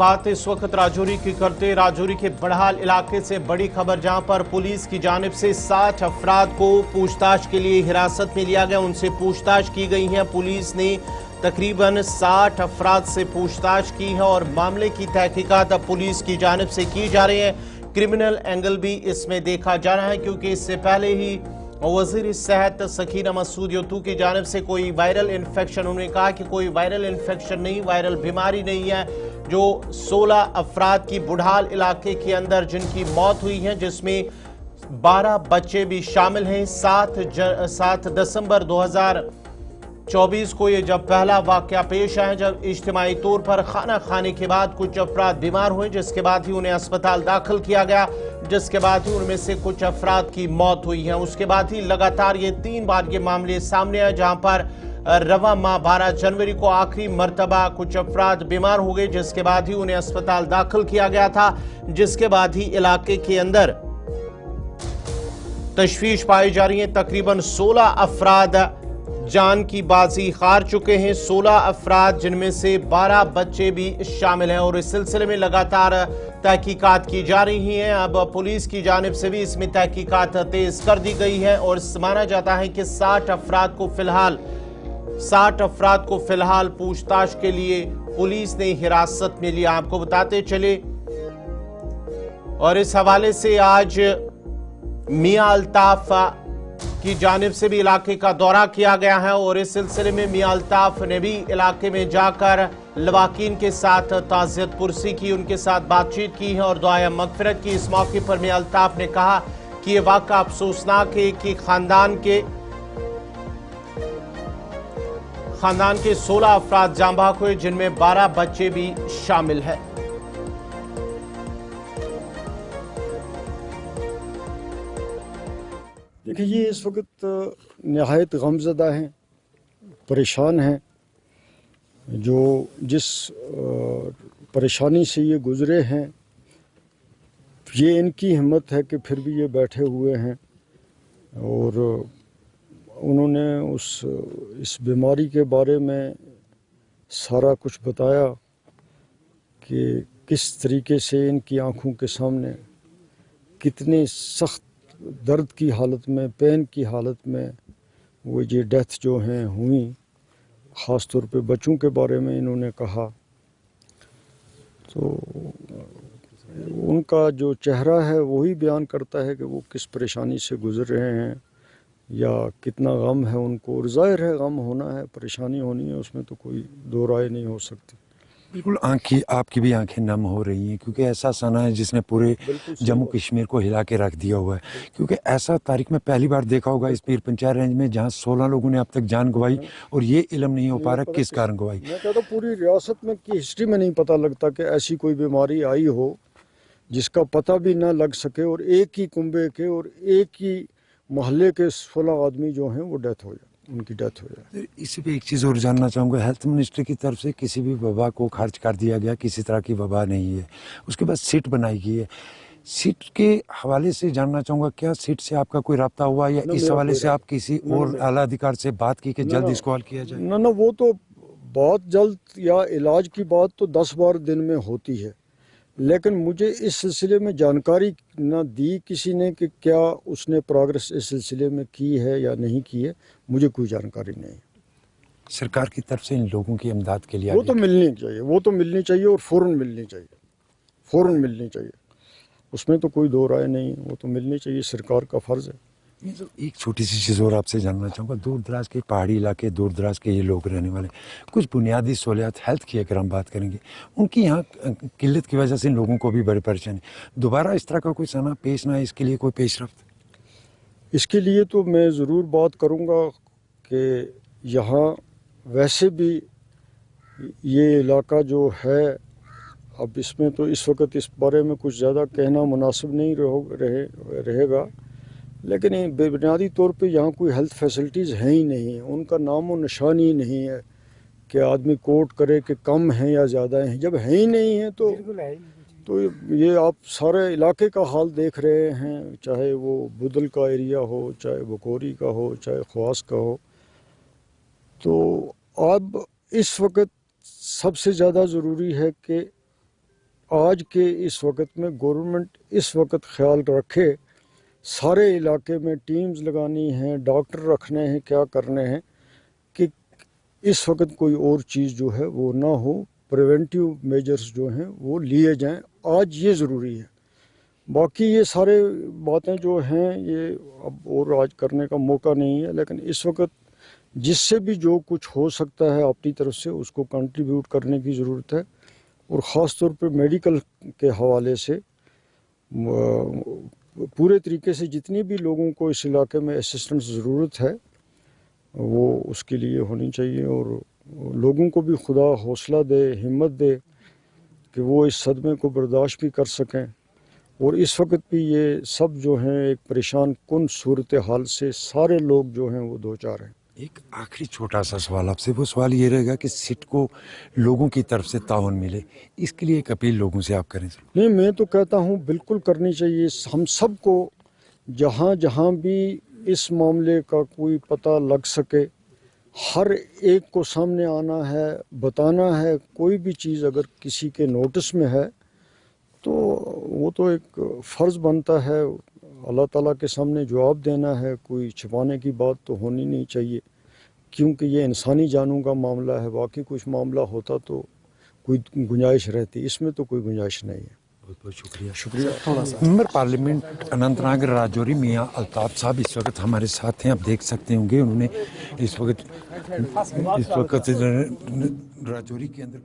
बात इस वक्त राजौरी की करते राजौरी के बड़हाल इलाके से बड़ी खबर, जहां पर पुलिस की जानिब से 60 अफराद को पूछताछ के लिए हिरासत में लिया गया। उनसे पूछताछ की गई है। पुलिस ने तकरीबन 60 अफराद से पूछताछ की है और मामले की तहकीकात अब पुलिस की जानिब से की जा रही है। क्रिमिनल एंगल भी इसमें देखा जा रहा है, क्योंकि इससे पहले ही वज़ीर सेहत सकीना मसूद यतू की जानिब से कोई वायरल इन्फेक्शन, उन्होंने कहा कि कोई वायरल इन्फेक्शन नहीं, वायरल बीमारी नहीं है। जो 16 अफराद की बुढ़ाल इलाके के अंदर जिनकी मौत हुई है, जिसमें 12 बच्चे भी शामिल हैं। 7 दिसंबर 2024 को ये जब पहला वाक़या पेश आया, जब इज्तिमाई तौर पर खाना खाने के बाद कुछ अफराद बीमार हुए, जिसके बाद ही उन्हें अस्पताल दाखिल किया गया, जिसके बाद ही उनमें से कुछ अफराद की मौत हुई है। उसके बाद ही लगातार ये 3 बार ये मामले सामने आए, जहां पर रवा माह 12 जनवरी को आखिरी मर्तबा कुछ अफराद बीमार हो गए, जिसके बाद ही उन्हें अस्पताल दाखिल किया गया था, जिसके बाद ही इलाके के अंदर तशवीश पाई जा रही है। तकरीबन 16 अफराद जान की बाजी हार चुके हैं, 16 अफराद जिनमें से 12 बच्चे भी शामिल हैं, और इस सिलसिले में लगातार तहकीकात की जा रही हैं। अब पुलिस की जानिब से भी इसमें तहकीकात तेज कर दी गई है और माना जाता है कि 60 अफराद को फिलहाल पूछताछ के लिए पुलिस ने हिरासत में लिया। आपको बताते चले, और इस हवाले से आज मियां अल्ताफ की जानिब से भी इलाके का दौरा किया गया है, और इस सिलसिले में मियां अल्ताफ ने भी इलाके में जाकर लवाकीन के साथ ताज़ियत पुरसी की, उनके साथ बातचीत की है और दुआए मगफिरत की। इस मौके पर मियां अल्ताफ ने कहा कि यह वाक़या अफसोसनाक है कि खानदान के 16 अफराद जाँ बहक हुए, जिनमें 12 बच्चे भी शामिल हैं। देखिए, ये इस वक्त नहायत गमज़दा हैं, परेशान हैं। जो जिस परेशानी से ये गुज़रे हैं, ये इनकी हिम्मत है कि फिर भी ये बैठे हुए हैं, और उन्होंने इस बीमारी के बारे में सारा कुछ बताया कि किस तरीके से इनकी आँखों के सामने कितने सख्त दर्द की हालत में, पेन की हालत में वो ये डेथ जो हैं हुई। ख़ास तौर पे बच्चों के बारे में इन्होंने कहा, तो उनका जो चेहरा है वही बयान करता है कि वो किस परेशानी से गुज़र रहे हैं या कितना गम है उनको। और ज़ाहिर है गम होना है, परेशानी होनी है, उसमें तो कोई दो राय नहीं हो सकती। बिल्कुल, आपकी भी आंखें नम हो रही हैं, क्योंकि ऐसा सना है जिसने पूरे जम्मू कश्मीर को हिला के रख दिया हुआ है। क्योंकि ऐसा तारीख में पहली बार देखा होगा इस पीर पंचायत रेंज में, जहां 16 लोगों ने अब तक जान गंवाई, और ये इल्म नहीं हो पा रहा किस कारण गंवाई। मैं कहता हूँ पूरी रियासत में की हिस्ट्री में नहीं पता लगता कि ऐसी कोई बीमारी आई हो जिसका पता भी ना लग सके, और एक ही कुंबे के और एक ही मोहल्ले के 16 आदमी जो हैं वो उनकी डेथ हो जाए। इसी पे एक चीज़ और जानना चाहूँगा, हेल्थ मिनिस्ट्री की तरफ से किसी भी वबा को खारिज कर दिया गया, किसी तरह की वबा नहीं है। उसके बाद सिट बनाई गई है। सिट के हवाले से जानना चाहूँगा, क्या सिट से आपका कोई रब्ता हुआ या इस हवाले से आप किसी और आला अधिकार से बात की कि जल्द इसको हल किया जाए? ना, वो तो बहुत जल्द, या इलाज की बात तो 10-12 दिन में होती है, लेकिन मुझे इस सिलसिले में जानकारी ना दी किसी ने कि क्या उसने प्रोग्रेस इस सिलसिले में की है या नहीं की है, मुझे कोई जानकारी नहीं। सरकार की तरफ से इन लोगों की इमदाद के लिए वो तो मिलनी चाहिए और फ़ौरन मिलनी चाहिए, उसमें तो कोई दो राय नहीं है, वो तो मिलनी चाहिए, सरकार का फ़र्ज़ है। एक छोटी सी चीज़ और आपसे जानना चाहूँगा, दूर दराज के पहाड़ी इलाके, दूर दराज के ये लोग रहने वाले, कुछ बुनियादी सहूलियात हेल्थ की अगर हम बात करेंगे, उनकी यहाँ किल्लत की वजह से इन लोगों को भी बड़ी परेशानी। दोबारा इस तरह का कोई सना पेश ना है, इसके लिए कोई पेशरफ्त? इसके लिए तो मैं ज़रूर बात करूँगा कि यहाँ वैसे भी ये इलाका जो है, अब इसमें तो इस वक्त इस बारे में कुछ ज़्यादा कहना मुनासिब नहीं रहेगा, लेकिन बुनियादी तौर पे यहाँ कोई हेल्थ फैसिलिटीज़ हैं ही नहीं है। उनका नाम और निशान ही नहीं है कि आदमी कोट करे कि कम हैं या ज़्यादा हैं। जब है ही नहीं है तो ये आप सारे इलाके का हाल देख रहे हैं, चाहे वो बुदल का एरिया हो, चाहे बकोरी का हो, चाहे ख्वास का हो। तो अब इस वक्त सबसे ज़्यादा ज़रूरी है कि آج کے اس وقت میں گورنمنٹ اس وقت خیال رکھے، سارے علاقے میں ٹیمز لگانی ہیں، ڈاکٹر رکھنے ہیں، کیا کرنے ہیں کہ اس وقت کوئی اور چیز جو ہے وہ نہ ہو، پریونٹیو میجرز جو ہیں وہ لیے جائیں، آج یہ ضروری ہے۔ باقی یہ سارے باتیں جو ہیں یہ اب اور آج کرنے کا موقع نہیں ہے، لیکن اس وقت جس سے بھی جو کچھ ہو سکتا ہے اپنی طرف سے اس کو کنٹریبیوٹ کرنے کی ضرورت ہے، اور خاص طور پہ میڈیکل کے حوالے سے پورے طریقے سے جتنی بھی لوگوں کو اس علاقے میں اسسٹنس ضرورت ہے وہ اس کے لیے ہونی چاہیے، اور لوگوں کو بھی خدا حوصلہ دے، ہمت دے کہ وہ اس صدمے کو برداشت بھی کر سکیں۔ اور اس وقت بھی یہ سب جو ہیں ایک پریشان کن صورتحال سے سارے لوگ جو ہیں وہ دو چار ہیں۔ ایک آخری چھوٹا سا سوال آپ سے، وہ سوال یہ رہے گا کہ سٹ کو لوگوں کی طرف سے تعاون ملے، اس کے لیے ایک اپیل لوگوں سے آپ کریں۔ نہیں، میں تو کہتا ہوں بالکل کرنی چاہیے، ہم سب کو جہاں جہاں بھی اس معاملے کا کوئی پتہ لگ سکے ہر ایک کو سامنے آنا ہے، بتانا ہے، کوئی بھی چیز اگر کسی کے نوٹس میں ہے تو وہ تو ایک فرض بنتا ہے اللہ تعالیٰ کے سامنے جواب دینا ہے، کوئی چھپانے کی بات تو ہونی نہیں چاہیے، کیونکہ یہ انسانی جانوں کا معاملہ ہے، باقی کچھ معاملہ ہوتا تو کوئی گنجائش رہتی، اس میں تو کوئی گنجائش نہیں ہے۔ بہت بہت شکریہ۔ ممبر پارلیمنٹ اننت ناگ راجوری میاں الطاف صاحب اس وقت ہمارے ساتھ ہیں، آپ دیکھ سکتے ہوں گے انہوں نے اس وقت راجوری کے اندر